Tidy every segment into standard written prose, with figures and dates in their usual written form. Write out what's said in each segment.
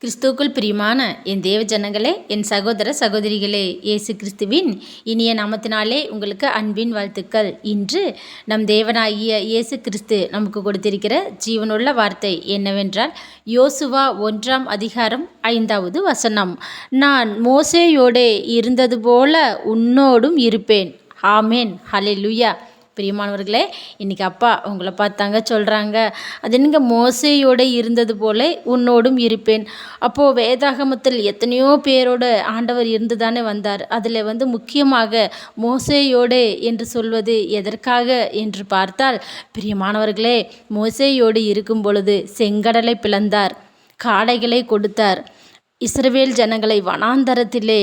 கிறிஸ்துவுக்குள் பிரியமான என் தேவ ஜனங்களே, என் சகோதர சகோதரிகளே, இயேசு கிறிஸ்துவின் இனிய நாமத்தினாலே உங்களுக்கு அன்பின் வாழ்த்துக்கள். இன்று நம் தேவனாகிய இயேசு கிறிஸ்து நமக்கு கொடுத்திருக்கிற ஜீவனுள்ள வார்த்தை என்னவென்றால், யோசுவா 1ஆம் அதிகாரம் 5வது வசனம். நான் மோசேயோடே இருந்தது போல உன்னோடும் இருப்பேன். ஆமேன். ஹல்லேலூயா. பிரியமானவர்களே, இன்றைக்கி அப்பா உங்களை பார்த்தாங்க சொல்கிறாங்க, அது என்னங்க மோசேயோடு இருந்தது போல உன்னோடும் இருப்பேன். அப்போது வேதாகமத்தில் எத்தனையோ பேரோட ஆண்டவர் இருந்து தானே வந்தார். அதில் முக்கியமாக மோசேயோடு என்று சொல்வது எதற்காக என்று பார்த்தால், பிரியமானவர்களே, மோசேயோடு இருக்கும் பொழுது செங்கடலை பிளந்தார், காடைகளை கொடுத்தார், இஸ்ரவேல் ஜனங்களை வனாந்தரத்திலே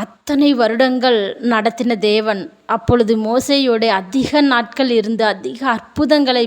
அத்தனை வருடங்கள் நடத்தின தேவன். அப்பொழுது மோசேயோடு அதிக நாட்கள் இருந்து அதிக அற்புதங்களை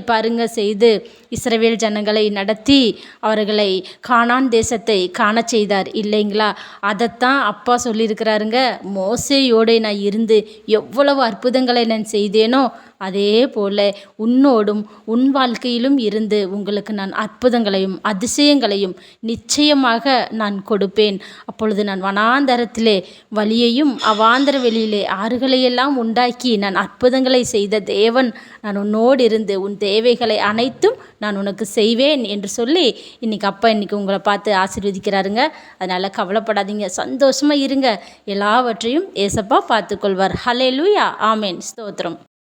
செய்து இஸ்ரவேல் ஜனங்களை நடத்தி அவர்களை கானான் தேசத்தை காண செய்தார் இல்லைங்களா? அதைத்தான் அப்பா சொல்லியிருக்கிறாருங்க. மோசேயோடு நான் இருந்து எவ்வளவு அற்புதங்களை நான் செய்தேனோ அதே போல உன்னோடும் உன் வாழ்க்கையிலும் இருந்து உங்களுக்கு நான் அற்புதங்களையும் அதிசயங்களையும் நிச்சயமாக நான் கொடுப்பேன். அப்பொழுது நான் வனாந்தரத்திலே வழியையும் அவாந்தர வெளியிலே ஆறுகளையெல்லாம் உண்டாக்கி நான் அற்புதங்களை செய்த தேவன், நான் உன்னோடு இருந்து உன் தேவைகளை அனைத்தும் நான் உனக்கு செய்வேன் என்று சொல்லி இன்றைக்கி அப்பா உங்களை பார்த்து ஆசீர்வதிக்கிறாருங்க. அதனால் கவலைப்படாதீங்க, சந்தோஷமாக இருங்க. எல்லாவற்றையும் ஏசப்பா பார்த்துக்கொள்வார். ஹல்லேலூயா. ஆமேன். ஸ்தோத்திரம்.